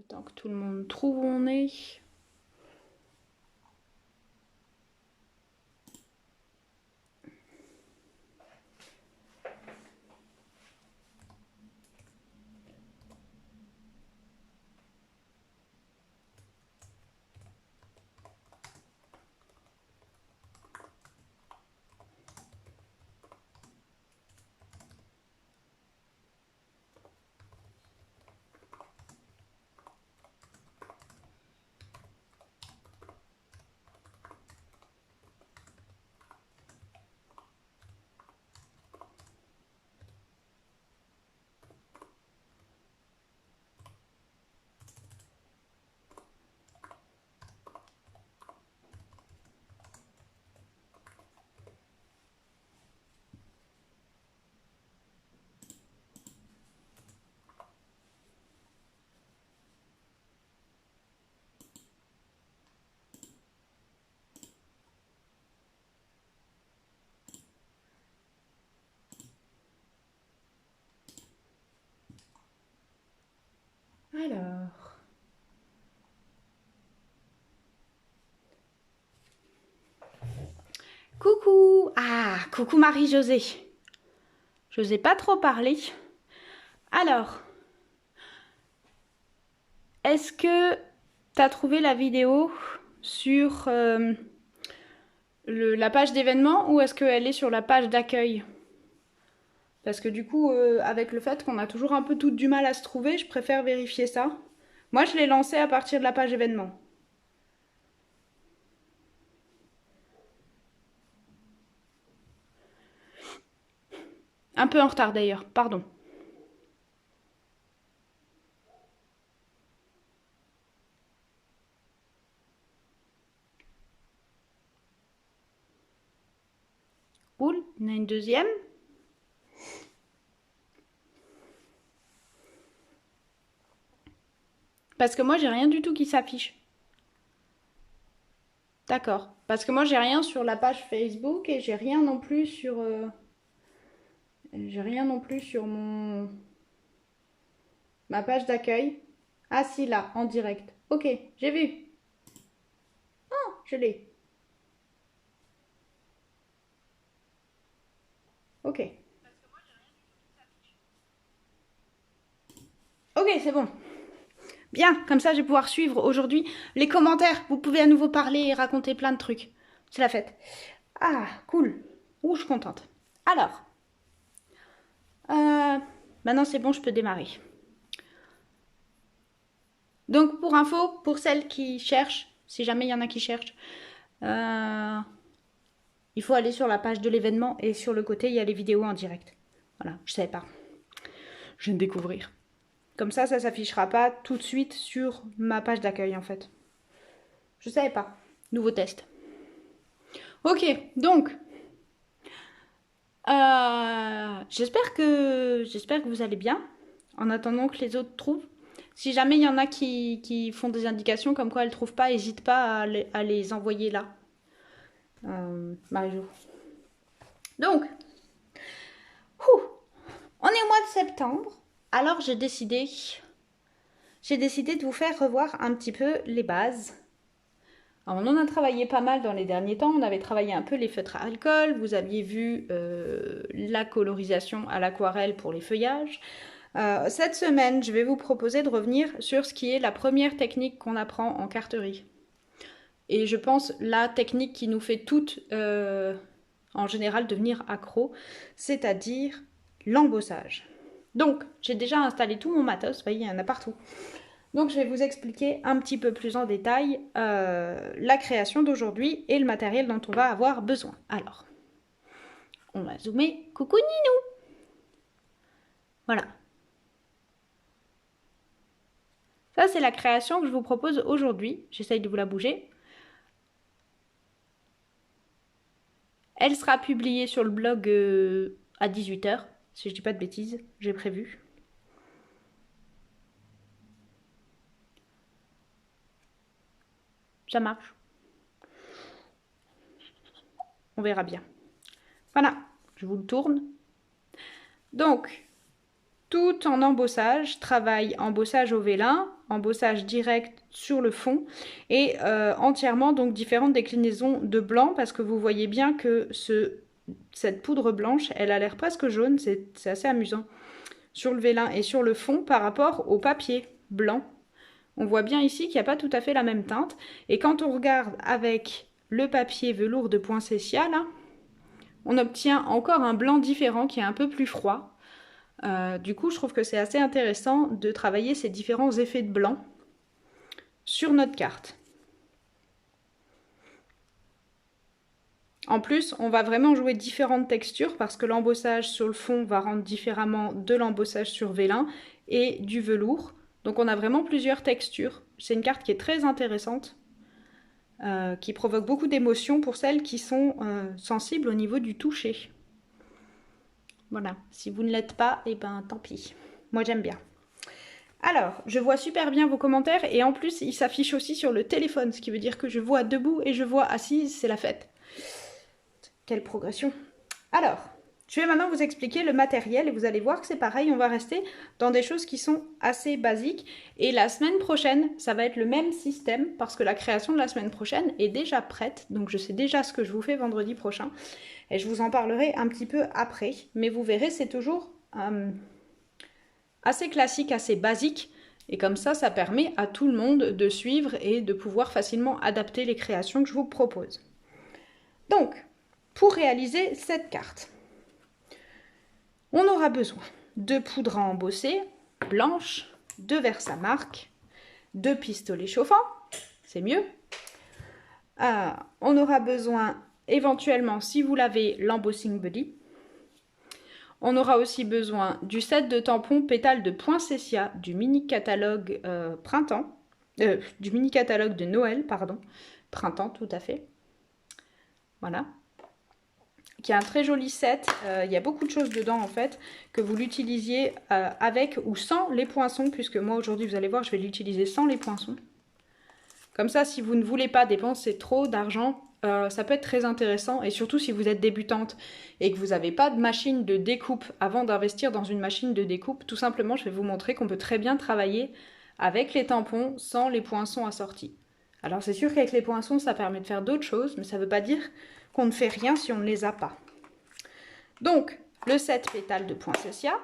temps que tout le monde trouve où on est. Alors, coucou! Ah, coucou Marie-Josée. J'osais pas trop parler. Alors, est-ce que tu as trouvé la vidéo sur la page d'événements ou est-ce qu'elle est sur la page d'accueil? Parce que du coup, avec le fait qu'on a toujours un peu tout du mal à se trouver, je préfère vérifier ça. Moi, je l'ai lancée à partir de la page événements. Un peu en retard d'ailleurs, pardon. Cool, on a une deuxième. Parce que moi, j'ai rien du tout qui s'affiche. D'accord. Parce que moi, j'ai rien sur la page Facebook et j'ai rien non plus sur... j'ai rien non plus sur ma page d'accueil. Ah si, là, en direct. Ok, j'ai vu. Oh, je l'ai. Ok. Ok, c'est bon. Bien, comme ça je vais pouvoir suivre aujourd'hui les commentaires. Vous pouvez à nouveau parler et raconter plein de trucs. C'est la fête. Ah, cool. Ouh, je suis contente. Alors, maintenant c'est bon, je peux démarrer. Donc pour info, pour celles qui cherchent, si jamais il y en a qui cherchent, il faut aller sur la page de l'événement et sur le côté il y a les vidéos en direct. Voilà, je savais pas. Je viens de découvrir. Comme ça s'affichera pas tout de suite sur ma page d'accueil en fait. Je savais pas. Nouveau test. Ok, donc j'espère que vous allez bien. En attendant que les autres trouvent. Si jamais il y en a qui font des indications comme quoi elles ne trouvent pas, n'hésite pas à les envoyer là. Marie-Jo. Donc, on est au mois de septembre. Alors j'ai décidé de vous faire revoir un petit peu les bases. Alors, on en a travaillé pas mal dans les derniers temps. On avait travaillé un peu les feutres à alcool. Vous aviez vu la colorisation à l'aquarelle pour les feuillages. Cette semaine, je vais vous proposer de revenir sur ce qui est la première technique qu'on apprend en carterie. Et je pense la technique qui nous fait toutes, en général, devenir accro, c'est-à-dire l'embossage. Donc, j'ai déjà installé tout mon matos, vous voyez, il y en a partout. Donc, je vais vous expliquer un petit peu plus en détail la création d'aujourd'hui et le matériel dont on va avoir besoin. Alors, on va zoomer. Coucou Ninou! Voilà. Ça, c'est la création que je vous propose aujourd'hui. J'essaye de vous la bouger. Elle sera publiée sur le blog à 18h, si je dis pas de bêtises, j'ai prévu. Ça marche. On verra bien. Voilà, je vous le tourne. Donc, tout en embossage, travail embossage au vélin, embossage direct sur le fond, et entièrement donc différentes déclinaisons de blanc, parce que vous voyez bien que cette poudre blanche, elle a l'air presque jaune, c'est assez amusant, sur le vélin et sur le fond par rapport au papier blanc. On voit bien ici qu'il n'y a pas tout à fait la même teinte, et quand on regarde avec le papier velours de Poinsettia, là, on obtient encore un blanc différent qui est un peu plus froid. Du coup, je trouve que c'est assez intéressant de travailler ces différents effets de blanc sur notre carte. En plus, on va vraiment jouer différentes textures parce que l'embossage sur le fond va rendre différemment de l'embossage sur vélin et du velours. Donc on a vraiment plusieurs textures. C'est une carte qui est très intéressante, qui provoque beaucoup d'émotions pour celles qui sont sensibles au niveau du toucher. Voilà, si vous ne l'êtes pas, et ben tant pis. Moi j'aime bien. Alors, je vois super bien vos commentaires et en plus ils s'affichent aussi sur le téléphone, ce qui veut dire que je vois debout et je vois assise, c'est la fête. Quelle progression! Alors, je vais maintenant vous expliquer le matériel et vous allez voir que c'est pareil, on va rester dans des choses qui sont assez basiques. Et la semaine prochaine, ça va être le même système parce que la création de la semaine prochaine est déjà prête. Donc je sais déjà ce que je vous fais vendredi prochain et je vous en parlerai un petit peu après. Mais vous verrez, c'est toujours assez classique, assez basique. Et comme ça permet à tout le monde de suivre et de pouvoir facilement adapter les créations que je vous propose. Donc, pour réaliser cette carte, on aura besoin de poudre à embosser blanche, de Versamark, de pistolets chauffants, c'est mieux. On aura besoin éventuellement, si vous l'avez, l'embossing buddy. On aura aussi besoin du set de tampons pétales de Poinsettia du mini catalogue du mini catalogue de Noël, pardon, printemps tout à fait. Voilà. Qui est un très joli set, il y a beaucoup de choses dedans en fait, que vous l'utilisiez avec ou sans les poinçons, puisque moi aujourd'hui vous allez voir je vais l'utiliser sans les poinçons. Comme ça, si vous ne voulez pas dépenser trop d'argent, ça peut être très intéressant, et surtout si vous êtes débutante et que vous n'avez pas de machine de découpe avant d'investir dans une machine de découpe, tout simplement je vais vous montrer qu'on peut très bien travailler avec les tampons sans les poinçons assortis. Alors c'est sûr qu'avec les poinçons ça permet de faire d'autres choses, mais ça ne veut pas dire qu'on ne fait rien si on ne les a pas. Donc, le set pétales de Poinsettia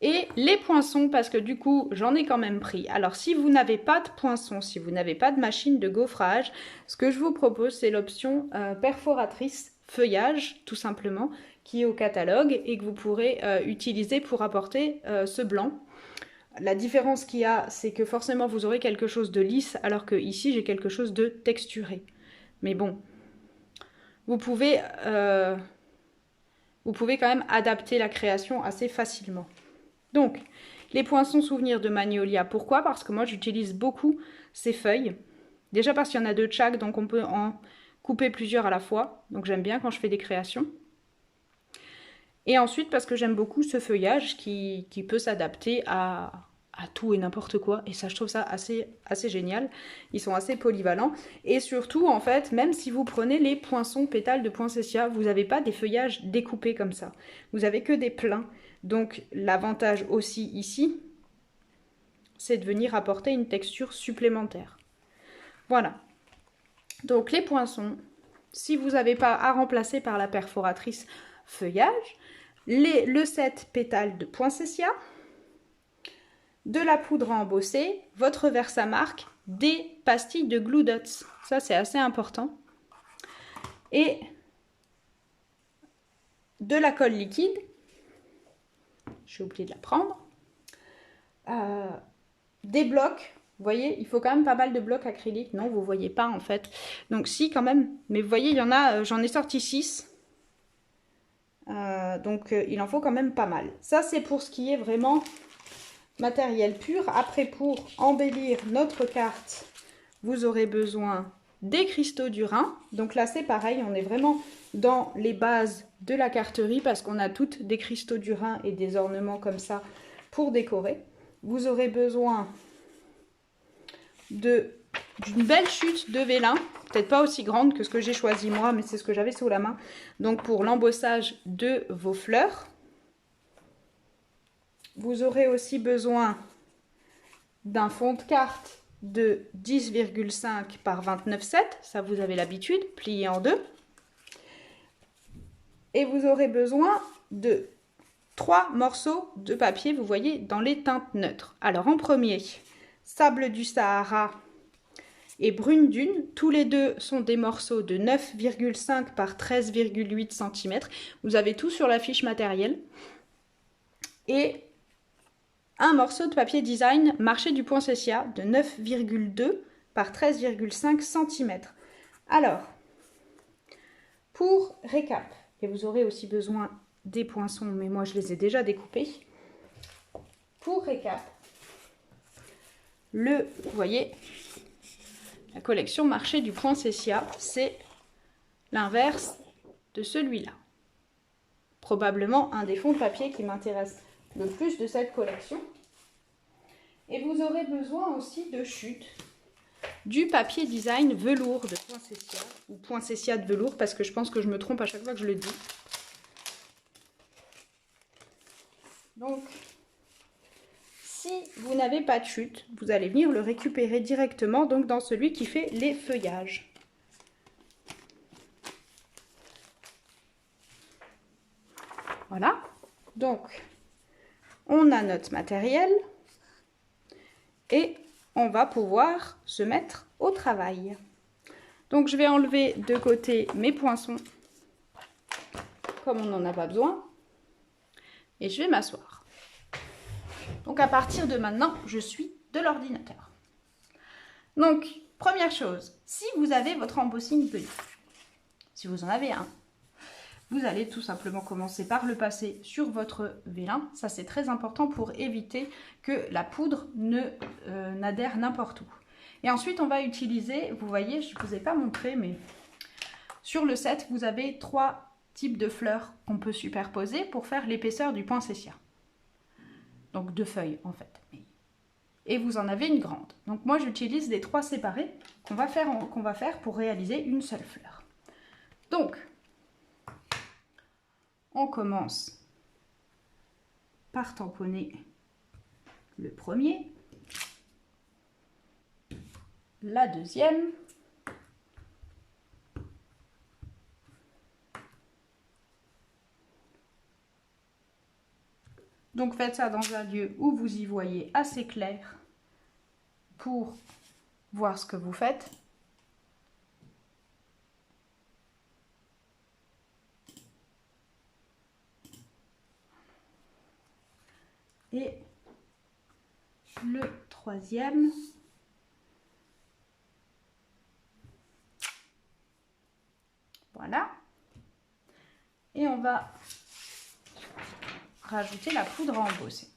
et les poinçons, parce que du coup, j'en ai quand même pris. Alors, si vous n'avez pas de poinçons, si vous n'avez pas de machine de gaufrage, ce que je vous propose, c'est l'option perforatrice feuillage, tout simplement, qui est au catalogue et que vous pourrez utiliser pour apporter ce blanc. La différence qu'il y a, c'est que forcément, vous aurez quelque chose de lisse, alors que ici, j'ai quelque chose de texturé. Mais bon, vous pouvez quand même adapter la création assez facilement. Donc, les poinçons souvenirs de Magnolia, pourquoi? Parce que moi j'utilise beaucoup ces feuilles. Déjà parce qu'il y en a deux de chaque, donc on peut en couper plusieurs à la fois. Donc j'aime bien quand je fais des créations. Et ensuite parce que j'aime beaucoup ce feuillage qui peut s'adapter à tout et n'importe quoi, et ça je trouve ça assez génial. Ils sont assez polyvalents, et surtout en fait, même si vous prenez les poinçons pétales de Poinsettia, vous n'avez pas des feuillages découpés comme ça, vous avez que des pleins. Donc l'avantage aussi ici, c'est de venir apporter une texture supplémentaire. Voilà, donc les poinçons, si vous n'avez pas à remplacer par la perforatrice feuillage, le set pétales de Poinsettia, de la poudre à embosser, votre Versamark, des pastilles de Glue Dots. Ça, c'est assez important. Et de la colle liquide. J'ai oublié de la prendre. Des blocs. Vous voyez, il faut quand même pas mal de blocs acryliques. Non, vous ne voyez pas en fait. Donc si, quand même. Mais vous voyez, il y en a, j'en ai sorti 6. Donc il en faut quand même pas mal. Ça, c'est pour ce qui est vraiment matériel pur. Après, pour embellir notre carte, vous aurez besoin des cristaux du Rhin. Donc là, c'est pareil, on est vraiment dans les bases de la carterie parce qu'on a toutes des cristaux du Rhin et des ornements comme ça pour décorer. Vous aurez besoin d'une belle chute de vélin, peut-être pas aussi grande que ce que j'ai choisi moi, mais c'est ce que j'avais sous la main. Donc pour l'embossage de vos fleurs. Vous aurez aussi besoin d'un fond de carte de 10,5 par 29,7, ça vous avez l'habitude, plié en deux. Et vous aurez besoin de 3 morceaux de papier, vous voyez, dans les teintes neutres. Alors en premier, Sable du Sahara et Brune Dune. Tous les deux sont des morceaux de 9,5 par 13,8 cm. Vous avez tout sur la fiche matérielle. Et un morceau de papier design Marché du Poinsettia de 9,2 par 13,5 cm. Alors, pour récap, et vous aurez aussi besoin des poinçons, mais moi je les ai déjà découpés. Pour récap, vous voyez, la collection Marché du Poinsettia, c'est l'inverse de celui-là. Probablement un des fonds de papier qui m'intéresse le plus de cette collection. Et vous aurez besoin aussi de chute, du papier design velours de Poinsettia, ou Poinsettia de velours, parce que je pense que je me trompe à chaque fois que je le dis. Donc, si vous n'avez pas de chute, vous allez venir le récupérer directement donc dans celui qui fait les feuillages. Voilà, donc on a notre matériel et on va pouvoir se mettre au travail. Donc je vais enlever de côté mes poinçons comme on n'en a pas besoin et je vais m'asseoir. Donc à partir de maintenant, je suis de l'ordinateur. Donc première chose, si vous avez votre embossing velu, si vous en avez un, vous allez tout simplement commencer par le passer sur votre vélin. Ça, c'est très important pour éviter que la poudre n'adhère n'importe où. Et ensuite, on va utiliser, vous voyez, je ne vous ai pas montré, mais sur le set, vous avez 3 types de fleurs qu'on peut superposer pour faire l'épaisseur du poinsettia. Donc 2 feuilles, en fait. Et vous en avez une grande. Donc moi, j'utilise les 3 séparés qu'on va faire pour réaliser une seule fleur. Donc, on commence par tamponner le premier, la deuxième, donc faites ça dans un lieu où vous y voyez assez clair pour voir ce que vous faites. Et le troisième. Voilà. Et on va rajouter la poudre à embosser.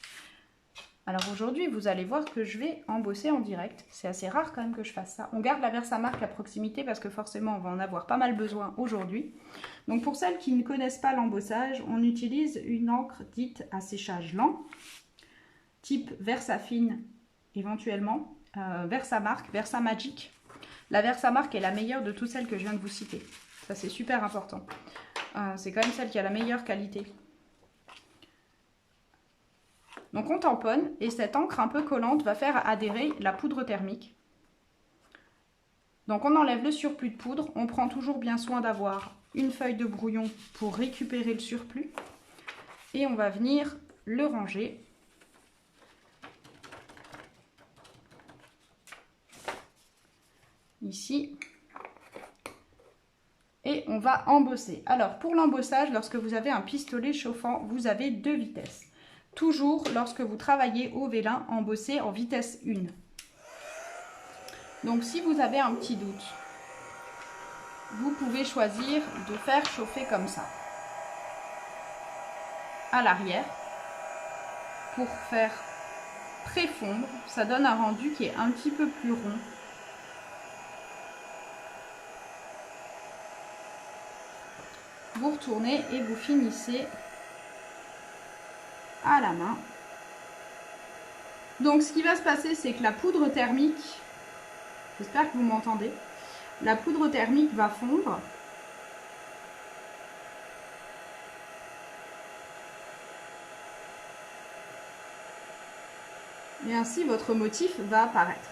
Alors aujourd'hui, vous allez voir que je vais embosser en direct. C'est assez rare quand même que je fasse ça. On garde la Versamark à proximité parce que forcément, on va en avoir pas mal besoin aujourd'hui. Donc pour celles qui ne connaissent pas l'embossage, on utilise une encre dite à séchage lent, type Versafine éventuellement, Versamark, Versamagic. La Versamark est la meilleure de toutes celles que je viens de vous citer. Ça, c'est super important. C'est quand même celle qui a la meilleure qualité. Donc on tamponne et cette encre un peu collante va faire adhérer la poudre thermique. Donc on enlève le surplus de poudre. On prend toujours bien soin d'avoir une feuille de brouillon pour récupérer le surplus. Et on va venir le ranger. Ici. Et on va embosser. Alors pour l'embossage, lorsque vous avez un pistolet chauffant, vous avez 2 vitesses. Toujours lorsque vous travaillez au vélin, embossez en vitesse 1. Donc si vous avez un petit doute, vous pouvez choisir de faire chauffer comme ça. À l'arrière, pour faire préfondre, ça donne un rendu qui est un petit peu plus rond. Vous retournez et vous finissez à la main. Donc ce qui va se passer, c'est que la poudre thermique, j'espère que vous m'entendez, la poudre thermique va fondre. Et ainsi, votre motif va apparaître.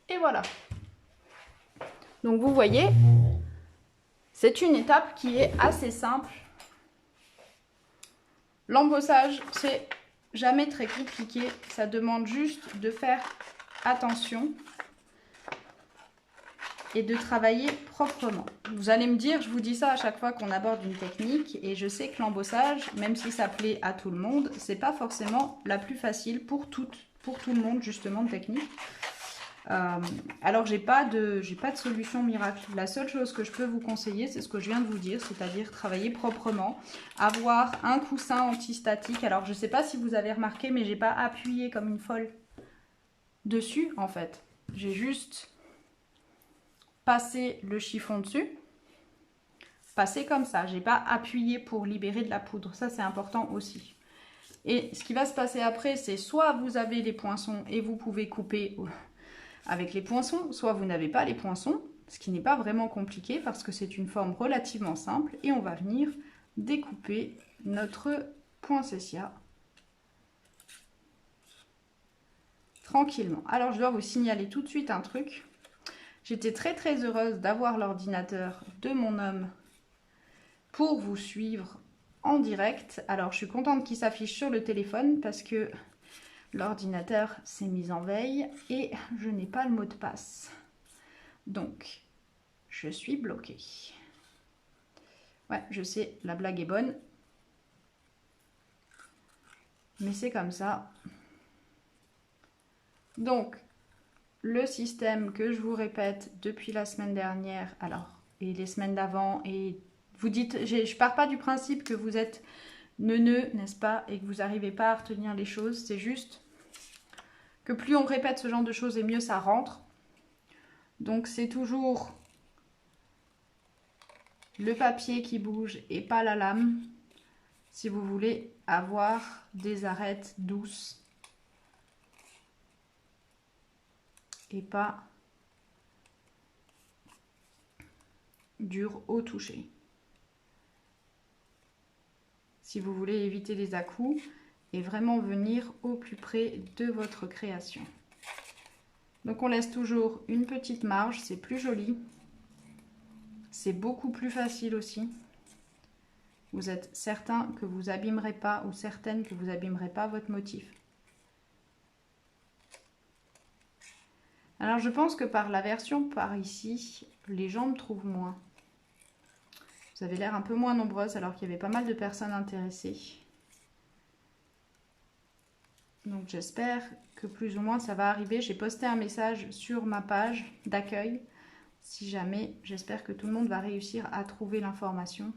Et voilà. Donc vous voyez, c'est une étape qui est assez simple. L'embossage, c'est jamais très compliqué. Ça demande juste de faire attention et de travailler proprement. Vous allez me dire, je vous dis ça à chaque fois qu'on aborde une technique, et je sais que l'embossage, même si ça plaît à tout le monde, c'est pas forcément la plus facile pour tout le monde justement de technique. Alors j'ai pas de solution miracle. La seule chose que je peux vous conseiller, c'est ce que je viens de vous dire, c'est-à-dire travailler proprement, avoir un coussin antistatique. Alors je sais pas si vous avez remarqué, mais j'ai pas appuyé comme une folle dessus en fait. J'ai juste passé le chiffon dessus, passé comme ça. J'ai pas appuyé pour libérer de la poudre. Ça c'est important aussi. Et ce qui va se passer après, c'est soit vous avez les poinçons et vous pouvez couper avec les poinçons, soit vous n'avez pas les poinçons, ce qui n'est pas vraiment compliqué parce que c'est une forme relativement simple, et on va venir découper notre poinsettia tranquillement. Alors je dois vous signaler tout de suite un truc. J'étais très heureuse d'avoir l'ordinateur de mon homme pour vous suivre en direct. Alors je suis contente qu'il s'affiche sur le téléphone parce que l'ordinateur s'est mis en veille et je n'ai pas le mot de passe. Donc, je suis bloquée. Ouais, je sais, la blague est bonne. Mais c'est comme ça. Donc, le système que je vous répète depuis la semaine dernière, alors, et les semaines d'avant, et vous dites, je pars pas du principe que vous êtes neuneux, n'est-ce pas, et que vous n'arrivez pas à retenir les choses, c'est juste que plus on répète ce genre de choses et mieux ça rentre. Donc c'est toujours le papier qui bouge et pas la lame si vous voulez avoir des arêtes douces et pas dures au toucher. Si vous voulez éviter les à-coups et vraiment venir au plus près de votre création. Donc on laisse toujours une petite marge, c'est plus joli. C'est beaucoup plus facile aussi. Vous êtes certain que vous abîmerez pas, ou certaine que vous abîmerez pas votre motif. Alors je pense que par la version par ici, les gens me trouvent moins. Vous avez l'air un peu moins nombreuses alors qu'il y avait pas mal de personnes intéressées. Donc j'espère que plus ou moins ça va arriver. J'ai posté un message sur ma page d'accueil. Si jamais, j'espère que tout le monde va réussir à trouver l'information.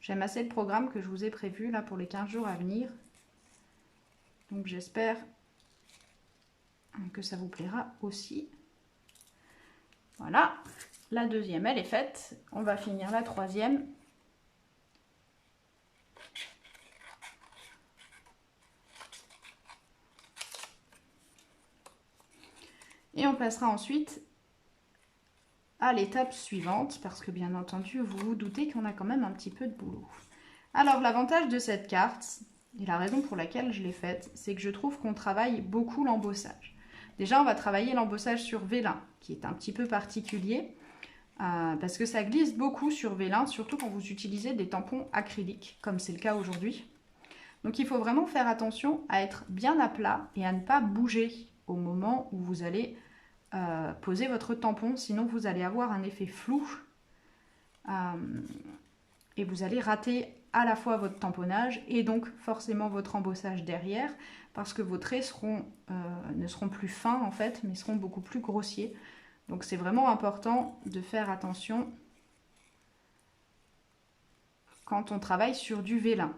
J'aime assez le programme que je vous ai prévu là pour les 15 jours à venir. Donc j'espère que ça vous plaira aussi. Voilà, la deuxième elle est faite. On va finir la troisième. Et on passera ensuite à l'étape suivante, parce que bien entendu, vous vous doutez qu'on a quand même un petit peu de boulot. Alors, l'avantage de cette carte, et la raison pour laquelle je l'ai faite, c'est que je trouve qu'on travaille beaucoup l'embossage. Déjà, on va travailler l'embossage sur vélin, qui est un petit peu particulier, parce que ça glisse beaucoup sur vélin, surtout quand vous utilisez des tampons acryliques, comme c'est le cas aujourd'hui. Donc il faut vraiment faire attention à être bien à plat et à ne pas bouger au moment où vous allez poser votre tampon, sinon vous allez avoir un effet flou et vous allez rater à la fois votre tamponnage et donc forcément votre embossage derrière, parce que vos traits ne seront plus fins en fait, mais seront beaucoup plus grossiers. Donc c'est vraiment important de faire attention quand on travaille sur du vélin.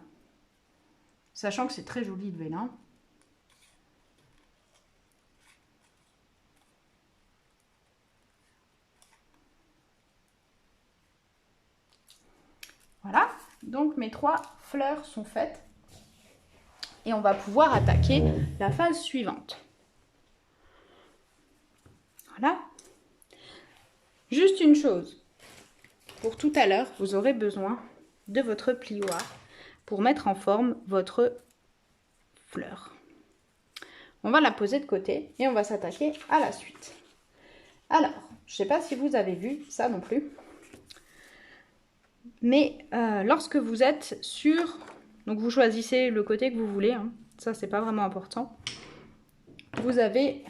Sachant que c'est très joli le vélin. Voilà, donc mes 3 fleurs sont faites. Et on va pouvoir attaquer la phase suivante. Voilà. Juste une chose. Pour tout à l'heure, vous aurez besoin de votre plioir pour mettre en forme votre fleur. On va la poser de côté et on va s'attaquer à la suite. Alors, je ne sais pas si vous avez vu ça non plus, mais lorsque vous êtes sur, donc vous choisissez le côté que vous voulez, hein, ça c'est pas vraiment important. Vous avez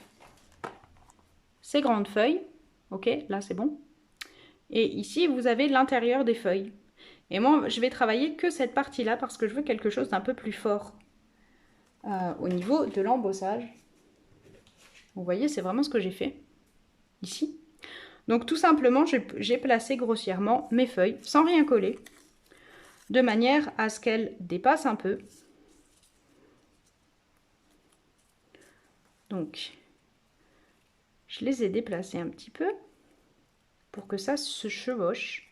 ces grandes feuilles, ok, là c'est bon. Et ici vous avez l'intérieur des feuilles. Et moi je vais travailler que cette partie-là parce que je veux quelque chose d'un peu plus fort au niveau de l'embossage. Vous voyez, c'est vraiment ce que j'ai fait ici. Donc tout simplement, j'ai placé grossièrement mes feuilles sans rien coller, de manière à ce qu'elles dépassent un peu. Donc, je les ai déplacées un petit peu pour que ça se chevauche.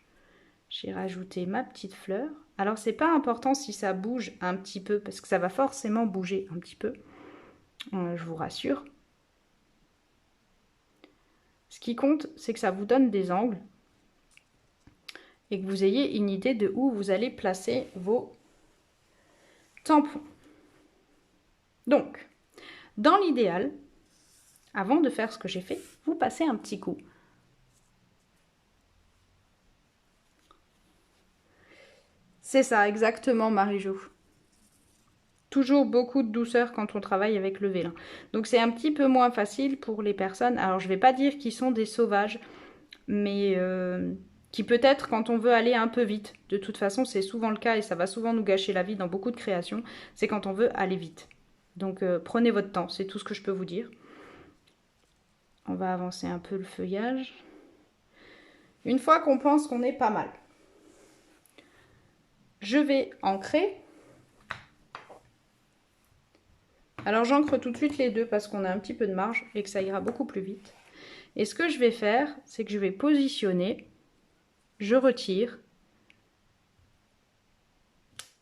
J'ai rajouté ma petite fleur. Alors, c'est pas important si ça bouge un petit peu, parce que ça va forcément bouger un petit peu, je vous rassure. Ce qui compte, c'est que ça vous donne des angles et que vous ayez une idée de où vous allez placer vos tampons. Donc, dans l'idéal, avant de faire ce que j'ai fait, vous passez un petit coup. C'est ça, exactement, Marie-Jo. Toujours beaucoup de douceur quand on travaille avec le vélin. Donc c'est un petit peu moins facile pour les personnes. Alors je ne vais pas dire qu'ils sont des sauvages, mais qui peut-être quand on veut aller un peu vite. De toute façon, c'est souvent le cas et ça va souvent nous gâcher la vie dans beaucoup de créations. C'est quand on veut aller vite. Donc prenez votre temps, c'est tout ce que je peux vous dire. On va avancer un peu le feuillage. Une fois qu'on pense qu'on est pas mal, je vais ancrer. Alors j'ancre tout de suite les deux parce qu'on a un petit peu de marge et que ça ira beaucoup plus vite. Et ce que je vais faire, c'est que je vais positionner, je retire,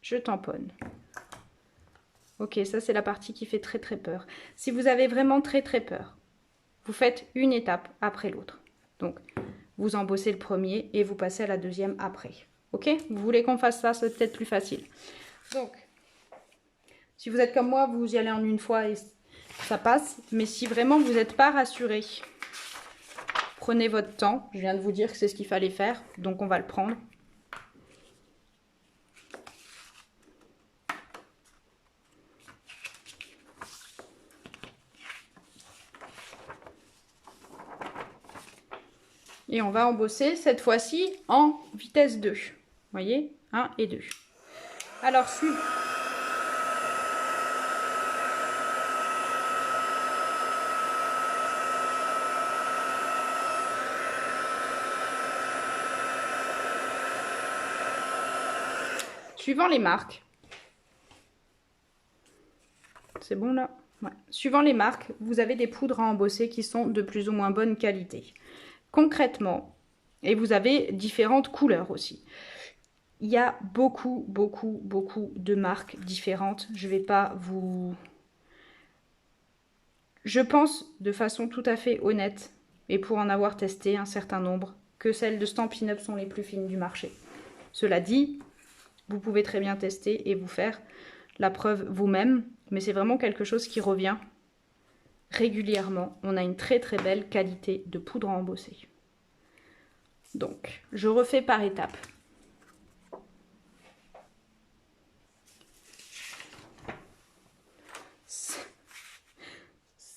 je tamponne. Ok, ça c'est la partie qui fait très très peur. Si vous avez vraiment très très peur, vous faites une étape après l'autre. Donc vous embossez le premier et vous passez à la deuxième après. Ok, vous voulez qu'on fasse ça, c'est peut-être plus facile. Donc, si vous êtes comme moi, vous y allez en une fois et ça passe. Mais si vraiment vous n'êtes pas rassuré, prenez votre temps. Je viens de vous dire que c'est ce qu'il fallait faire, donc on va le prendre. Et on va embosser cette fois-ci en vitesse 2. Vous voyez, 1 et 2. Alors, suivant les marques, c'est bon là? Ouais. Suivant les marques, vous avez des poudres à embosser qui sont de plus ou moins bonne qualité. Concrètement, et vous avez différentes couleurs aussi. Il y a beaucoup de marques différentes. Je vais pas vous... Je pense de façon tout à fait honnête, et pour en avoir testé un certain nombre, que celles de Stampin' Up sont les plus fines du marché. Cela dit, vous pouvez très bien tester et vous faire la preuve vous-même, mais c'est vraiment quelque chose qui revient régulièrement. On a une très très belle qualité de poudre à embosser. Donc, je refais par étapes.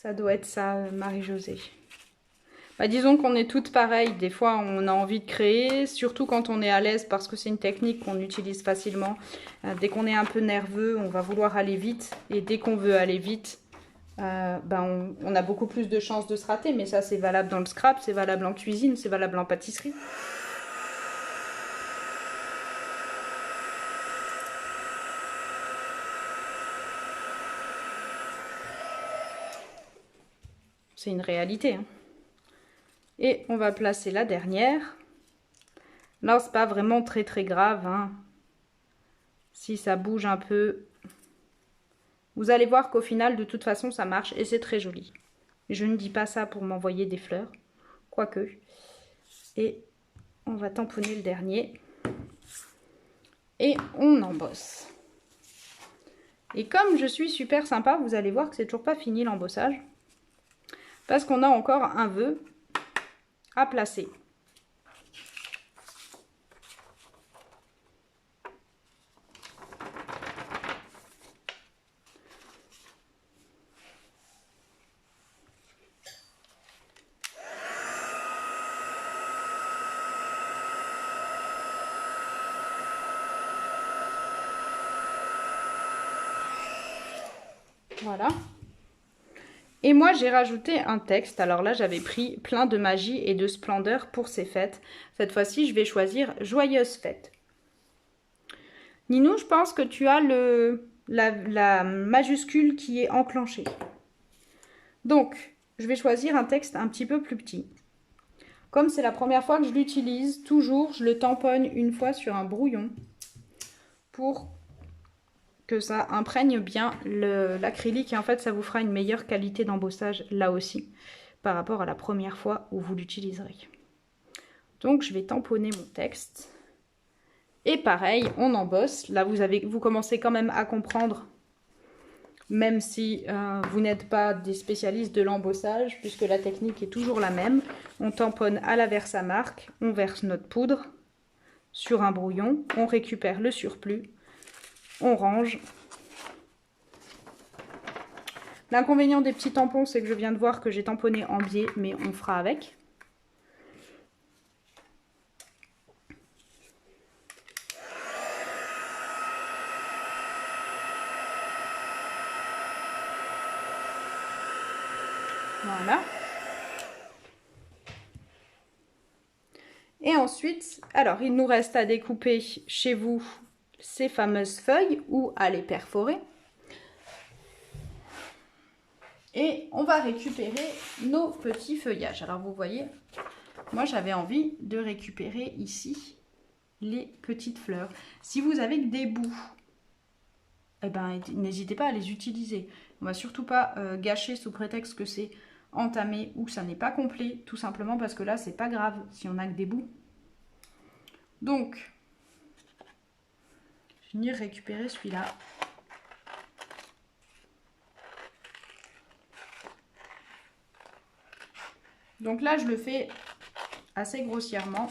Ça doit être ça, Marie-Josée. Bah, disons qu'on est toutes pareilles. Des fois, on a envie de créer, surtout quand on est à l'aise parce que c'est une technique qu'on utilise facilement. Dès qu'on est un peu nerveux, on va vouloir aller vite. Et dès qu'on veut aller vite, on a beaucoup plus de chances de se rater. Mais ça, c'est valable dans le scrap, c'est valable en cuisine, c'est valable en pâtisserie. C'est une réalité, hein. Et on va placer la dernière. Là, c'est pas vraiment très très grave, hein. Si ça bouge un peu, vous allez voir qu'au final, de toute façon, ça marche et c'est très joli. Je ne dis pas ça pour m'envoyer des fleurs, quoique. Et on va tamponner le dernier. Et on embosse. Et comme je suis super sympa, vous allez voir que c'est toujours pas fini l'embossage. Parce qu'on a encore un vœu à placer. Voilà. Et moi, j'ai rajouté un texte. Alors là, j'avais pris plein de magie et de splendeur pour ces fêtes. Cette fois-ci, je vais choisir Joyeuse fête. Ninou, je pense que tu as la majuscule qui est enclenchée. Donc, je vais choisir un texte un petit peu plus petit. Comme c'est la première fois que je l'utilise, toujours, je le tamponne une fois sur un brouillon pour que ça imprègne bien l'acrylique. Et en fait, ça vous fera une meilleure qualité d'embossage là aussi par rapport à la première fois où vous l'utiliserez. Donc, je vais tamponner mon texte. Et pareil, on embosse. Là, vous commencez quand même à comprendre, même si vous n'êtes pas des spécialistes de l'embossage, puisque la technique est toujours la même. On tamponne à la Versamark, on verse notre poudre sur un brouillon, on récupère le surplus, on range. L'inconvénient des petits tampons, c'est que je viens de voir que j'ai tamponné en biais, mais on fera avec. Voilà. Et ensuite, alors il nous reste à découper chez vous ces fameuses feuilles ou à les perforer. Et on va récupérer nos petits feuillages. Alors vous voyez, moi j'avais envie de récupérer ici les petites fleurs. Si vous avez que des bouts, eh ben, n'hésitez pas à les utiliser. On va surtout pas gâcher sous prétexte que c'est entamé ou que ça n'est pas complet, tout simplement parce que là c'est pas grave si on a que des bouts. Donc, je vais venir récupérer celui-là. Donc là je le fais assez grossièrement.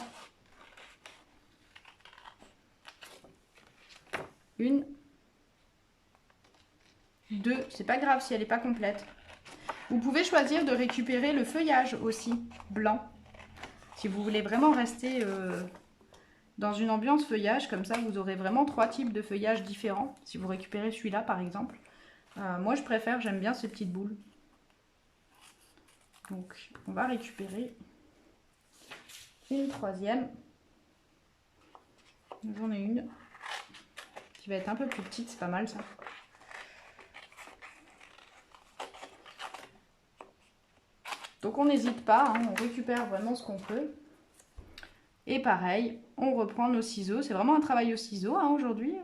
Une, deux, c'est pas grave si elle n'est pas complète. Vous pouvez choisir de récupérer le feuillage aussi, blanc. Si vous voulez vraiment rester dans une ambiance feuillage, comme ça vous aurez vraiment 3 types de feuillage différents. Si vous récupérez celui-là par exemple. Moi je préfère, j'aime bien ces petites boules. Donc on va récupérer une troisième. J'en ai une qui va être un peu plus petite, c'est pas mal ça. Donc on n'hésite pas, hein, on récupère vraiment ce qu'on peut. Et pareil, on reprend nos ciseaux. C'est vraiment un travail au ciseau hein, aujourd'hui.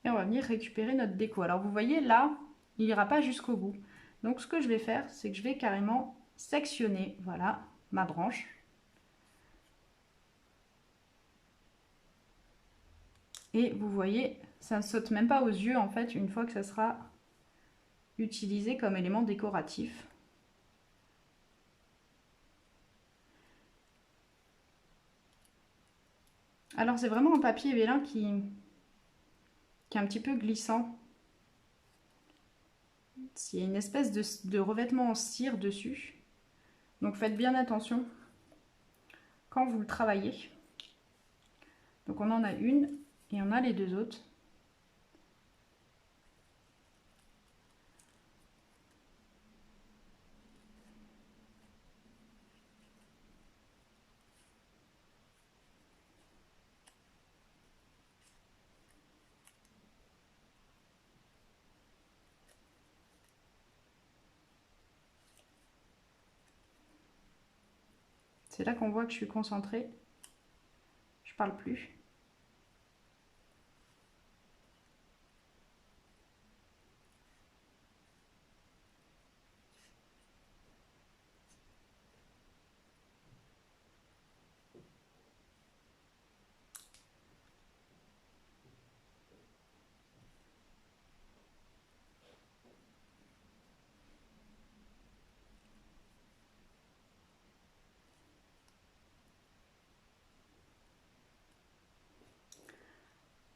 Et on va venir récupérer notre déco. Alors vous voyez là, il n'ira pas jusqu'au bout. Donc ce que je vais faire, c'est que je vais carrément sectionner, voilà, ma branche. Et vous voyez, ça ne saute même pas aux yeux en fait, une fois que ça sera utilisé comme élément décoratif. Alors c'est vraiment un papier vélin qui est un petit peu glissant. Il y a une espèce de revêtement en cire dessus. Donc faites bien attention quand vous le travaillez. Donc on en a une et on a les deux autres. C'est là qu'on voit que je suis concentrée. Je parle plus.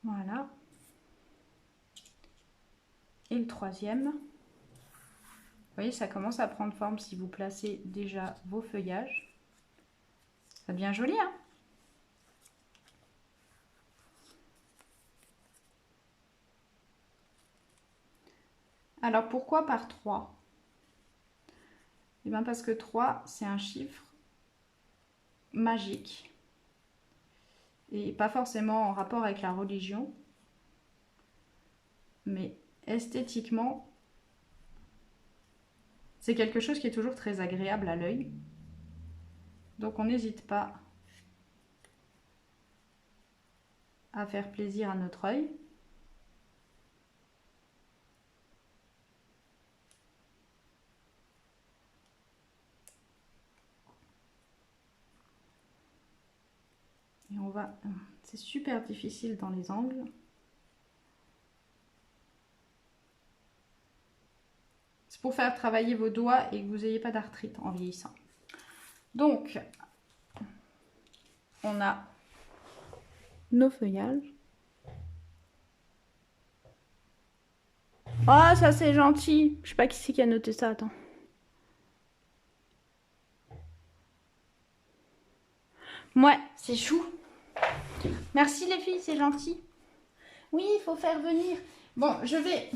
Voilà. Et le troisième. Vous voyez, ça commence à prendre forme si vous placez déjà vos feuillages. Ça devient joli, hein? Alors, pourquoi par 3? Eh bien, parce que 3, c'est un chiffre magique. Et pas forcément en rapport avec la religion. Mais esthétiquement, c'est quelque chose qui est toujours très agréable à l'œil. Donc on n'hésite pas à faire plaisir à notre œil. Et on va... C'est super difficile dans les angles. C'est pour faire travailler vos doigts et que vous n'ayez pas d'arthrite en vieillissant. Donc, on a nos feuillages. Ah, ça c'est gentil. Je sais pas qui c'est qui a noté ça, attends. Ouais, c'est chou. Merci les filles, c'est gentil. Oui, il faut faire venir. Bon, je vais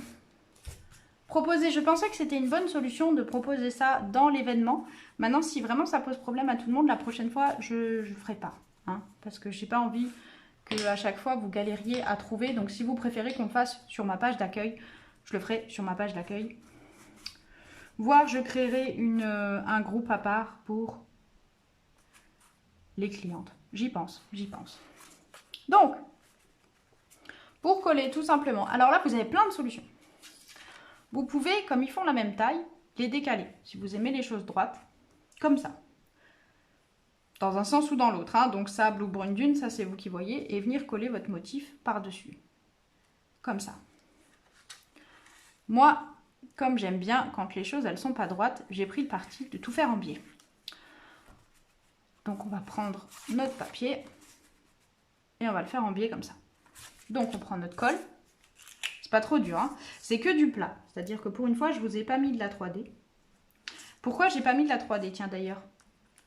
proposer, je pensais que c'était une bonne solution de proposer ça dans l'événement. Maintenant, si vraiment ça pose problème à tout le monde, la prochaine fois, je ne ferai pas. Hein, parce que j'ai pas envie qu'à chaque fois, vous galériez à trouver. Donc, si vous préférez qu'on le fasse sur ma page d'accueil, je le ferai sur ma page d'accueil. Voire, je créerai un groupe à part pour les clientes. J'y pense, j'y pense. Donc, pour coller tout simplement. Alors là, vous avez plein de solutions. Vous pouvez, comme ils font la même taille, les décaler. Si vous aimez les choses droites, comme ça. Dans un sens ou dans l'autre. Hein. Donc sable ou brune dune, ça c'est vous qui voyez. Et venir coller votre motif par-dessus. Comme ça. Moi, comme j'aime bien quand les choses elles sont pas droites, j'ai pris le parti de tout faire en biais. Donc on va prendre notre papier et on va le faire en biais comme ça. Donc on prend notre colle. C'est pas trop dur, hein. C'est que du plat. C'est-à-dire que pour une fois, je vous ai pas mis de la 3D. Pourquoi j'ai pas mis de la 3D, tiens d'ailleurs?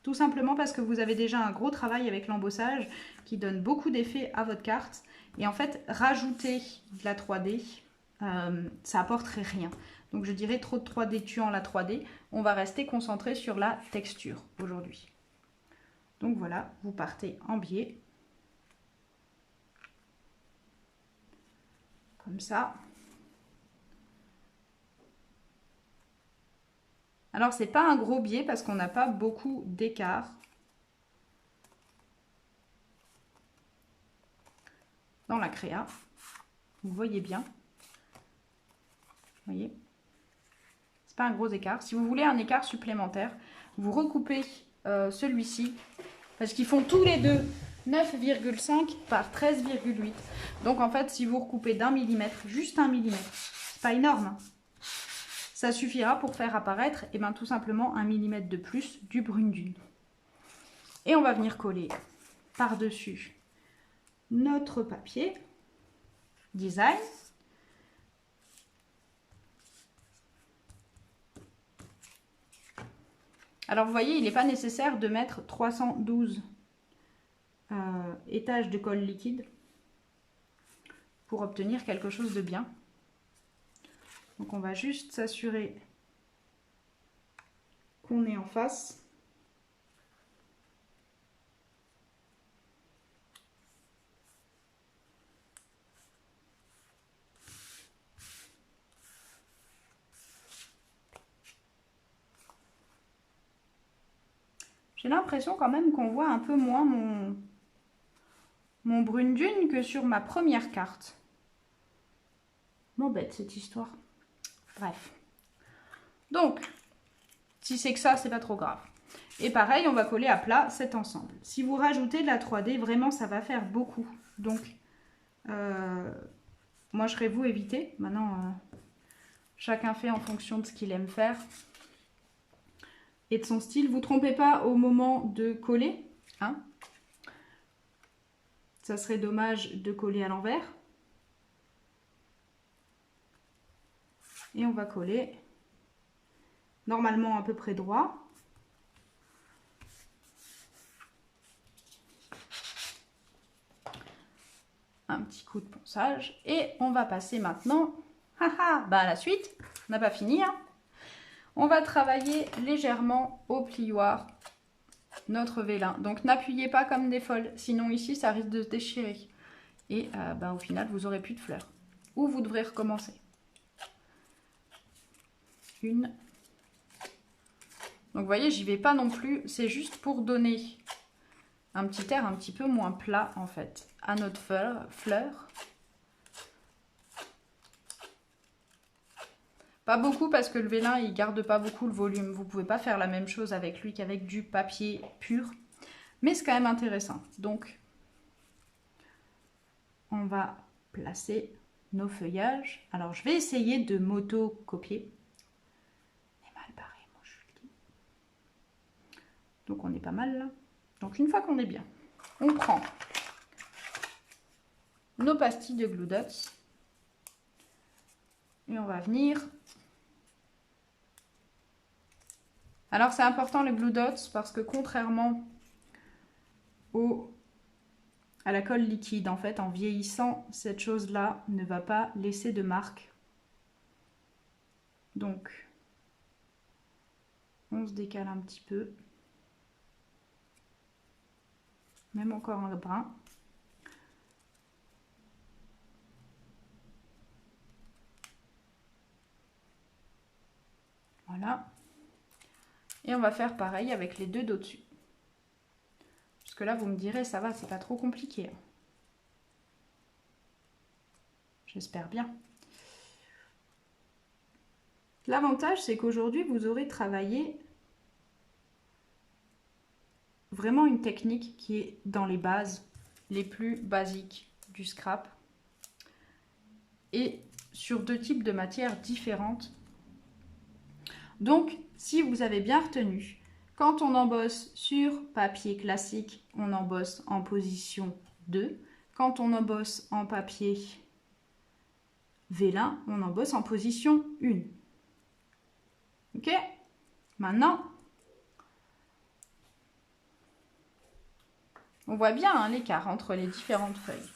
Tout simplement parce que vous avez déjà un gros travail avec l'embossage qui donne beaucoup d'effet à votre carte. Et en fait, rajouter de la 3D, ça apporterait rien. Donc je dirais trop de 3D tuant la 3D. On va rester concentré sur la texture aujourd'hui. Donc voilà, vous partez en biais. Comme ça. Alors, c'est pas un gros biais parce qu'on n'a pas beaucoup d'écart. Dans la créa. Vous voyez bien. Vous voyez? C'est pas un gros écart. Si vous voulez un écart supplémentaire, vous recoupez celui-ci. Parce qu'ils font tous les deux 9,5 par 13,8. Donc en fait, si vous recoupez d'1 millimètre, juste 1 millimètre, c'est pas énorme. Hein. Ça suffira pour faire apparaître tout simplement 1 millimètre de plus du brune dune. Et on va venir coller par-dessus notre papier design. Alors vous voyez, il n'est pas nécessaire de mettre 312 étages de colle liquide pour obtenir quelque chose de bien. Donc on va juste s'assurer qu'on est en face. J'ai l'impression quand même qu'on voit un peu moins mon brune dune que sur ma première carte. M'embête cette histoire. Bref. Donc, si c'est que ça, c'est pas trop grave. Et pareil, on va coller à plat cet ensemble. Si vous rajoutez de la 3D, vraiment, ça va faire beaucoup. Donc, moi, je serais vous éviter. Maintenant, chacun fait en fonction de ce qu'il aime faire et de son style. Vous ne trompez pas au moment de coller. Hein. Ça serait dommage de coller à l'envers. Et on va coller normalement à peu près droit. Un petit coup de ponçage. Et on va passer maintenant à la suite. On n'a pas fini. Hein. On va travailler légèrement au plioir notre vélin. Donc n'appuyez pas comme des folles. Sinon ici, ça risque de se déchirer. Et au final, vous n'aurez plus de fleurs. Ou vous devrez recommencer. Une. Donc vous voyez, j'y vais pas non plus. C'est juste pour donner un petit air un petit peu moins plat en fait à notre fleur. Pas beaucoup parce que le vélin il garde pas beaucoup le volume. Vous pouvez pas faire la même chose avec lui qu'avec du papier pur. Mais c'est quand même intéressant. Donc on va placer nos feuillages. Alors je vais essayer de m'auto-copier. Donc on est pas mal là. Donc une fois qu'on est bien, on prend nos pastilles de Glue Dots et on va venir. Alors c'est important les Glue Dots parce que contrairement à la colle liquide, en fait, en vieillissant, cette chose-là ne va pas laisser de marque. Donc on se décale un petit peu. Même encore un brin. Voilà. Et on va faire pareil avec les deux d'au-dessus. Parce que là, vous me direz, ça va, c'est pas trop compliqué. J'espère bien. L'avantage, c'est qu'aujourd'hui, vous aurez travaillé vraiment une technique qui est dans les bases les plus basiques du scrap et sur deux types de matières différentes. Donc, si vous avez bien retenu, quand on embosse sur papier classique, on embosse en position 2. Quand on embosse en papier vélin, on embosse en position 1. Ok? Maintenant, on voit bien hein, l'écart entre les différentes feuilles.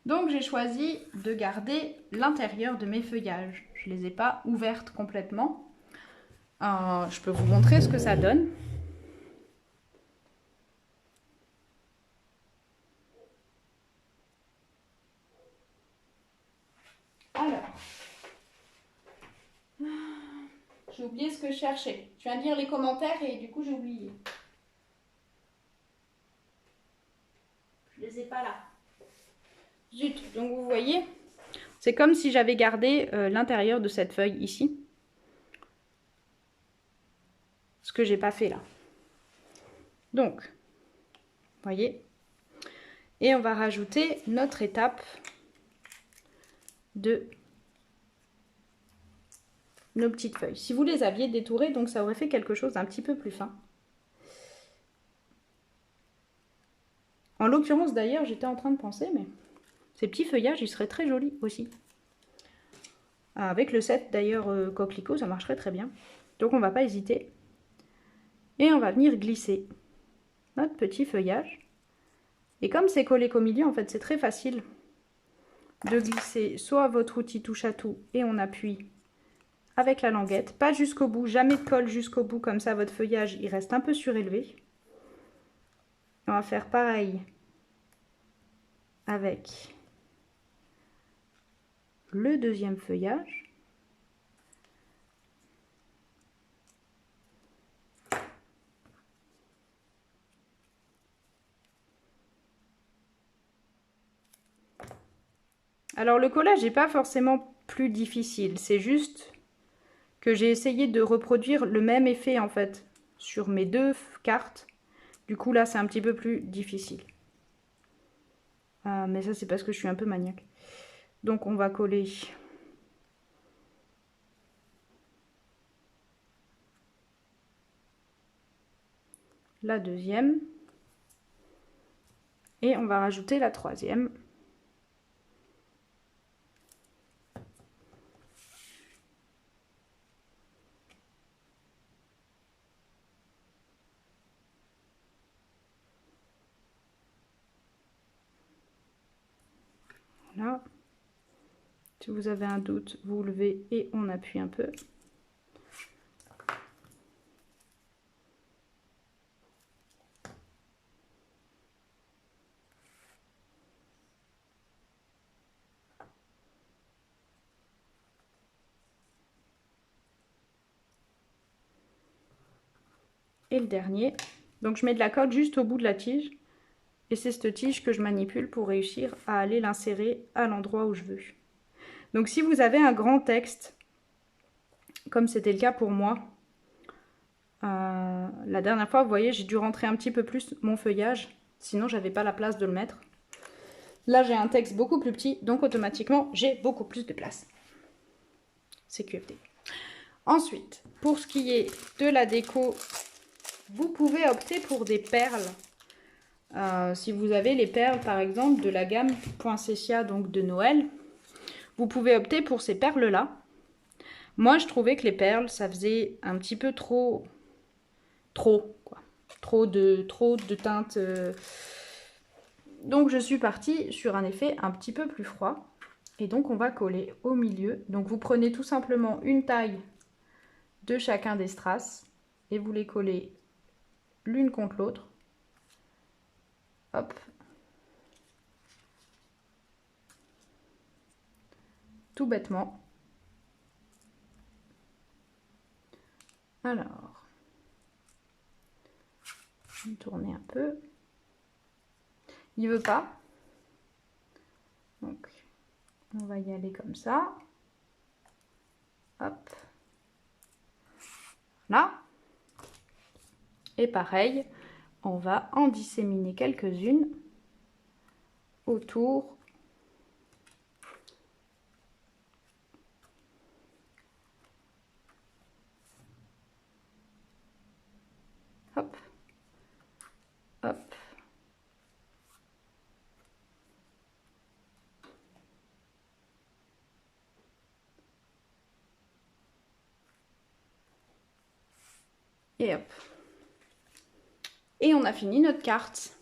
Donc j'ai choisi de garder l'intérieur de mes feuillages. Je ne les ai pas ouvertes complètement. Je peux vous montrer ce que ça donne. Alors, j'ai oublié ce que je cherchais. Je viens de lire les commentaires et du coup j'ai oublié. Je les ai pas là. Zut, donc vous voyez, c'est comme si j'avais gardé l'intérieur de cette feuille ici. Ce que j'ai pas fait là. Donc, vous voyez. Et on va rajouter notre étape de nos petites feuilles. Si vous les aviez détourées, donc ça aurait fait quelque chose d'un petit peu plus fin. En l'occurrence d'ailleurs, j'étais en train de penser, mais ces petits feuillages, ils seraient très jolis aussi. Avec le set d'ailleurs coquelicot, ça marcherait très bien. Donc on va pas hésiter Et on va venir glisser notre petit feuillage. Et comme c'est collé qu'au milieu, en fait, c'est très facile de glisser soit votre outil touche à tout et on appuie avec la languette, pas jusqu'au bout, jamais de colle jusqu'au bout, comme ça votre feuillage il reste un peu surélevé. On va faire pareil avec le deuxième feuillage. Alors le collage n'est pas forcément plus difficile, c'est juste que j'ai essayé de reproduire le même effet en fait sur mes deux cartes. Du coup là c'est un petit peu plus difficile. Mais ça c'est parce que je suis un peu maniaque. Donc on va coller la deuxième et on va rajouter la troisième. Voilà. Si vous avez un doute, vous levez et on appuie un peu. Et le dernier. Donc je mets de la colle juste au bout de la tige. Et c'est cette tige que je manipule pour réussir à aller l'insérer à l'endroit où je veux. Donc si vous avez un grand texte, comme c'était le cas pour moi, la dernière fois, vous voyez, j'ai dû rentrer un petit peu plus mon feuillage, sinon j'avais pas la place de le mettre. Là, j'ai un texte beaucoup plus petit, donc automatiquement, j'ai beaucoup plus de place. C'est QFD. Ensuite, pour ce qui est de la déco, vous pouvez opter pour des perles. Si vous avez les perles, par exemple, de la gamme Poinsettia, donc de Noël, vous pouvez opter pour ces perles-là. Moi, je trouvais que les perles, ça faisait un petit peu trop quoi. Trop de teintes. Donc, je suis partie sur un effet un petit peu plus froid. Et donc, on va coller au milieu. Donc, vous prenez tout simplement une taille de chacun des strass et vous les collez l'une contre l'autre. Hop. Tout bêtement. Alors, je vais tourner un peu. Il veut pas. Donc, on va y aller comme ça. Hop. Là. Et pareil, on va en disséminer quelques-unes autour. Hop. Hop. Et hop. Et on a fini notre carte.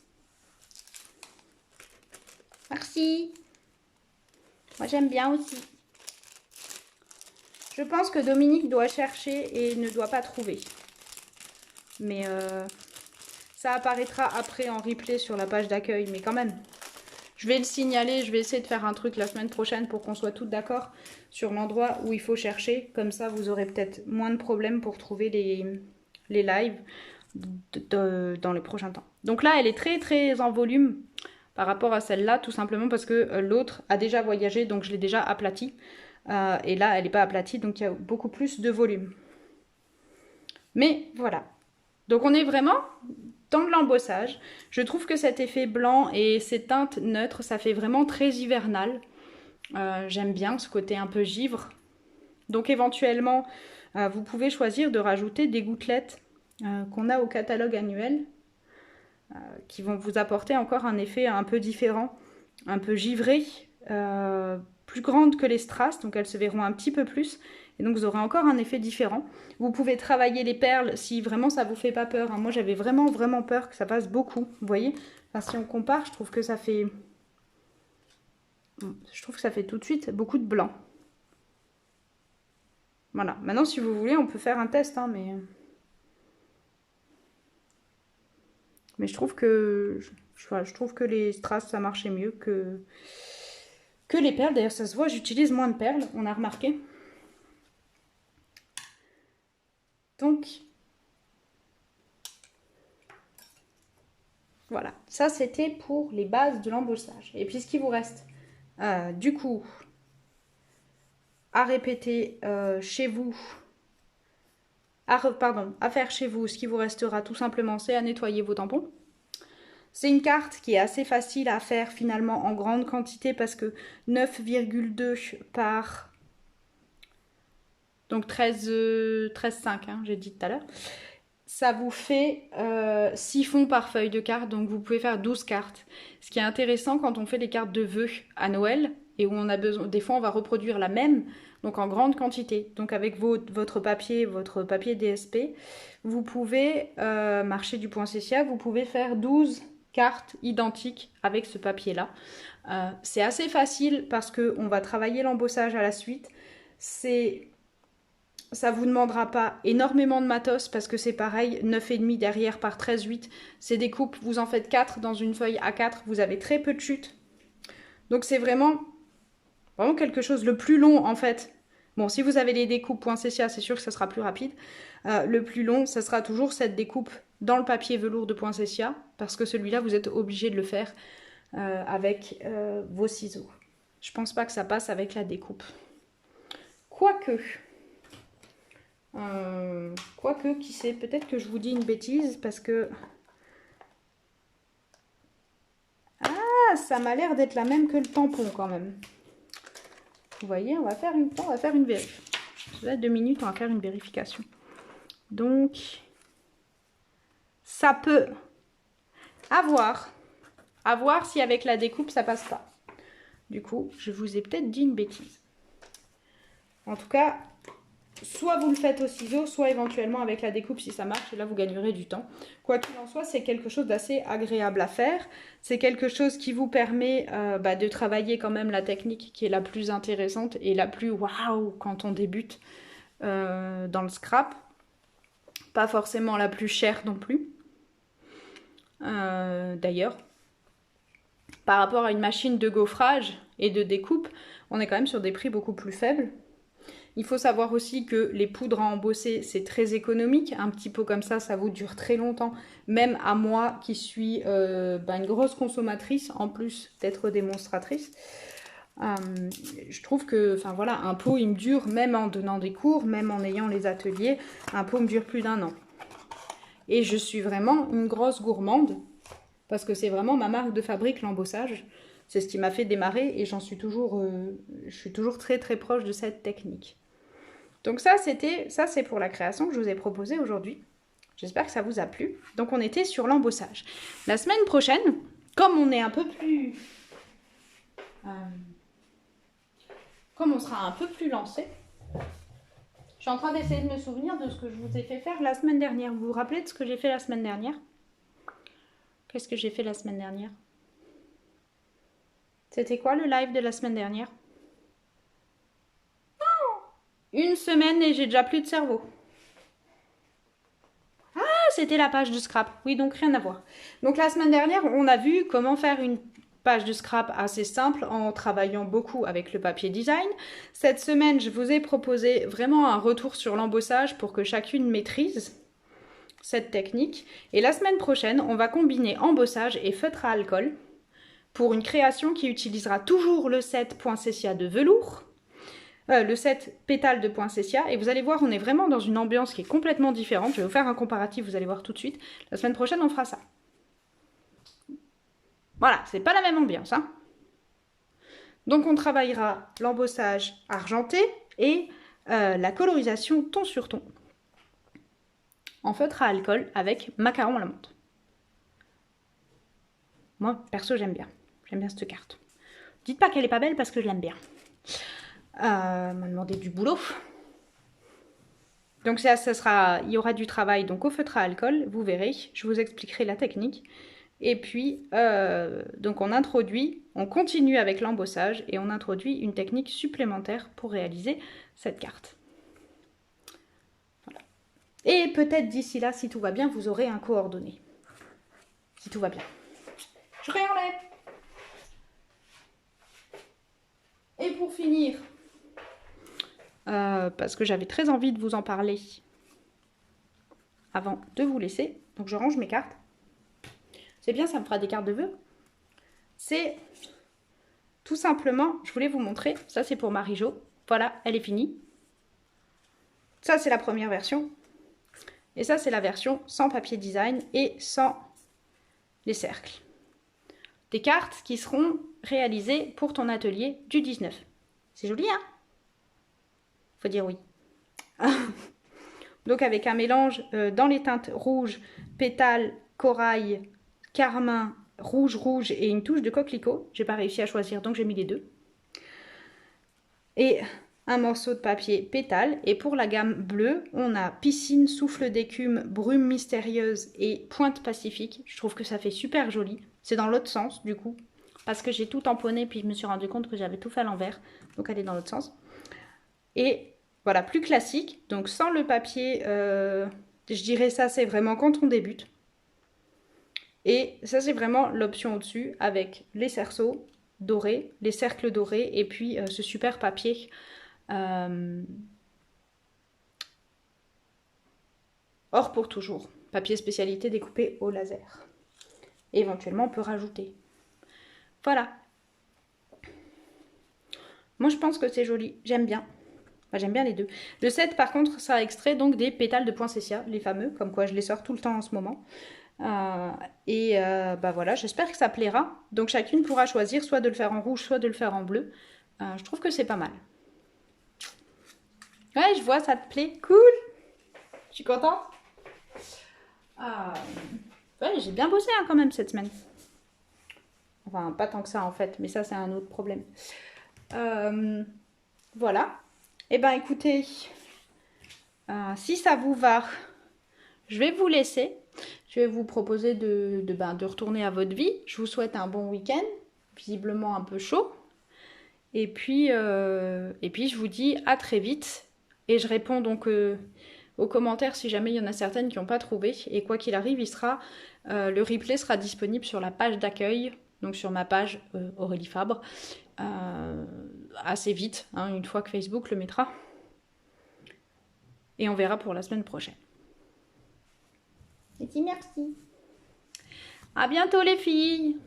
Merci. Moi j'aime bien aussi. Je pense que Dominique doit chercher et ne doit pas trouver. Mais ça apparaîtra après en replay sur la page d'accueil. Mais quand même, je vais le signaler. Je vais essayer de faire un truc la semaine prochaine pour qu'on soit toutes d'accord sur l'endroit où il faut chercher. Comme ça, vous aurez peut-être moins de problèmes pour trouver les lives dans les prochains temps. Donc là, elle est très très en volume par rapport à celle-là, tout simplement parce que l'autre a déjà voyagé, donc je l'ai déjà aplatie. Et là, elle n'est pas aplatie, donc il y a beaucoup plus de volume. Mais voilà. Donc on est vraiment dans de l'embossage. Je trouve que cet effet blanc et ces teintes neutres, ça fait vraiment très hivernal. J'aime bien ce côté un peu givre. Donc éventuellement, vous pouvez choisir de rajouter des gouttelettes qu'on a au catalogue annuel, qui vont vous apporter encore un effet un peu différent, un peu givré, plus grande que les strass, donc elles se verront un petit peu plus. Et donc vous aurez encore un effet différent. Vous pouvez travailler les perles si vraiment ça vous fait pas peur. Hein. Moi j'avais vraiment peur que ça passe beaucoup. Vous voyez, enfin, si on compare, je trouve que ça fait... tout de suite beaucoup de blanc. Voilà. Maintenant si vous voulez on peut faire un test. Hein, mais je trouve que... je trouve que les strass ça marchait mieux que les perles. D'ailleurs ça se voit, j'utilise moins de perles, on a remarqué. Donc, voilà, ça c'était pour les bases de l'embossage. Et puis ce qui vous reste, du coup, à répéter chez vous, à faire chez vous, ce qui vous restera tout simplement, c'est à nettoyer vos tampons. C'est une carte qui est assez facile à faire finalement en grande quantité parce que 9,2 par... Donc 13,5, hein, j'ai dit tout à l'heure. Ça vous fait 6 fonds par feuille de carte, donc vous pouvez faire 12 cartes. Ce qui est intéressant quand on fait les cartes de vœux à Noël, et où on a besoin, des fois on va reproduire la même, donc en grande quantité. Donc avec votre papier DSP, vous pouvez marcher du poinsettia, vous pouvez faire 12 cartes identiques avec ce papier-là. C'est assez facile parce qu'on va travailler l'embossage à la suite. Ça vous demandera pas énormément de matos parce que c'est pareil, 9,5 derrière par 13,8. C'est des coupes, vous en faites 4 dans une feuille A4, vous avez très peu de chutes. Donc c'est vraiment quelque chose, le plus long en fait. Bon, si vous avez les découpes poinsettia, c'est sûr que ça sera plus rapide. Le plus long, ça sera toujours cette découpe dans le papier velours de poinsettia parce que celui-là, vous êtes obligé de le faire avec vos ciseaux. Je pense pas que ça passe avec la découpe. Quoique, qui sait, peut-être que je vous dis une bêtise parce que... Ah, ça m'a l'air d'être la même que le tampon quand même. Vous voyez, on va faire une vérif. Là, 2 minutes, on va faire une vérification. Donc, ça peut avoir si avec la découpe, ça passe pas. Du coup, je vous ai peut-être dit une bêtise. En tout cas... Soit vous le faites au ciseau, soit éventuellement avec la découpe si ça marche, et là vous gagnerez du temps. Quoi qu'il en soit, c'est quelque chose d'assez agréable à faire. C'est quelque chose qui vous permet de travailler quand même la technique qui est la plus intéressante et la plus waouh quand on débute dans le scrap. Pas forcément la plus chère non plus. D'ailleurs, par rapport à une machine de gaufrage et de découpe, on est quand même sur des prix beaucoup plus faibles. Il faut savoir aussi que les poudres à embosser, c'est très économique. Un petit pot comme ça vous dure très longtemps. Même à moi qui suis une grosse consommatrice, en plus d'être démonstratrice. Je trouve que, un pot, il me dure, même en donnant des cours, même en ayant les ateliers, un pot me dure plus d'1 an. Et je suis vraiment une grosse gourmande, parce que c'est vraiment ma marque de fabrique, l'embossage. C'est ce qui m'a fait démarrer et je suis toujours très très proche de cette technique. Donc ça c'est pour la création que je vous ai proposée aujourd'hui. J'espère que ça vous a plu. Donc on était sur l'embossage. La semaine prochaine, comme on est un peu plus... comme on sera un peu plus lancé, je suis en train d'essayer de me souvenir de ce que je vous ai fait faire la semaine dernière. Vous vous rappelez de ce que j'ai fait la semaine dernière? Qu'est-ce que j'ai fait la semaine dernière? C'était quoi le live de la semaine dernière? Une semaine et j'ai déjà plus de cerveau. Ah, c'était la page de scrap. Oui, donc rien à voir. Donc la semaine dernière, on a vu comment faire une page de scrap assez simple en travaillant beaucoup avec le papier design. Cette semaine, je vous ai proposé vraiment un retour sur l'embossage pour que chacune maîtrise cette technique. Et la semaine prochaine, on va combiner embossage et feutre à alcool pour une création qui utilisera toujours le set poinsettia de velours. Le set pétales de poinsettia, et vous allez voir, on est vraiment dans une ambiance qui est complètement différente. Je vais vous faire un comparatif, vous allez voir tout de suite. La semaine prochaine, on fera ça. Voilà, c'est pas la même ambiance, hein. Donc on travaillera l'embossage argenté et la colorisation ton sur ton en feutre à alcool avec macaron à la menthe. Moi, perso, j'aime bien cette carte. Dites pas qu'elle est pas belle parce que je l'aime bien. M'a demandé du boulot. Donc ça sera, il y aura du travail donc au feutre à alcool, vous verrez, je vous expliquerai la technique. Et puis, donc on continue avec l'embossage et on introduit une technique supplémentaire pour réaliser cette carte. Voilà. Et peut-être d'ici là, si tout va bien, vous aurez un coordonné. Si tout va bien. Je réenlève. Et pour finir, parce que j'avais très envie de vous en parler avant de vous laisser, donc je range mes cartes. C'est bien, ça me fera des cartes de vœux. C'est tout simplement, je voulais vous montrer, ça c'est pour Marie-Jo. Voilà, elle est finie. Ça c'est la première version. Et ça c'est la version sans papier design et sans les cercles. Des cartes qui seront réalisées pour ton atelier du 19. C'est joli, hein? Faut dire oui. Donc avec un mélange dans les teintes rouge, pétale, corail, carmin, rouge et une touche de coquelicot. J'ai pas réussi à choisir, donc j'ai mis les deux. Et un morceau de papier pétale. Et pour la gamme bleue, on a piscine, souffle d'écume, brume mystérieuse et pointe pacifique. Je trouve que ça fait super joli. C'est dans l'autre sens, du coup. Parce que j'ai tout tamponné, puis je me suis rendu compte que j'avais tout fait à l'envers. Donc elle est dans l'autre sens. Et voilà, plus classique. Donc sans le papier, je dirais ça, c'est vraiment quand on débute. Et ça, c'est vraiment l'option au-dessus avec les cerceaux dorés, les cercles dorés et puis ce super papier or pour toujours. Papier spécialité découpé au laser. Et éventuellement, on peut rajouter. Voilà. Moi, je pense que c'est joli. J'aime bien. Enfin, j'aime bien les deux. Le set, par contre, sera extrait donc des pétales de poinsettia, les fameux, comme quoi je les sors tout le temps en ce moment. Bah voilà, j'espère que ça plaira. Donc chacune pourra choisir soit de le faire en rouge, soit de le faire en bleu. Je trouve que c'est pas mal. Ouais, je vois, ça te plaît. Cool. Je suis contente. Ouais, j'ai bien bossé hein, quand même cette semaine. Enfin, pas tant que ça en fait, mais ça c'est un autre problème. Voilà. Eh ben écoutez, si ça vous va, je vais vous laisser. Je vais vous proposer de retourner à votre vie. Je vous souhaite un bon week-end, visiblement un peu chaud. Et puis je vous dis à très vite. Et je réponds donc aux commentaires si jamais il y en a certaines qui n'ont pas trouvé. Et quoi qu'il arrive, le replay sera disponible sur la page d'accueil, donc sur ma page Aurélie Fabre, assez vite, hein, une fois que Facebook le mettra. Et on verra pour la semaine prochaine. Et merci. À bientôt les filles.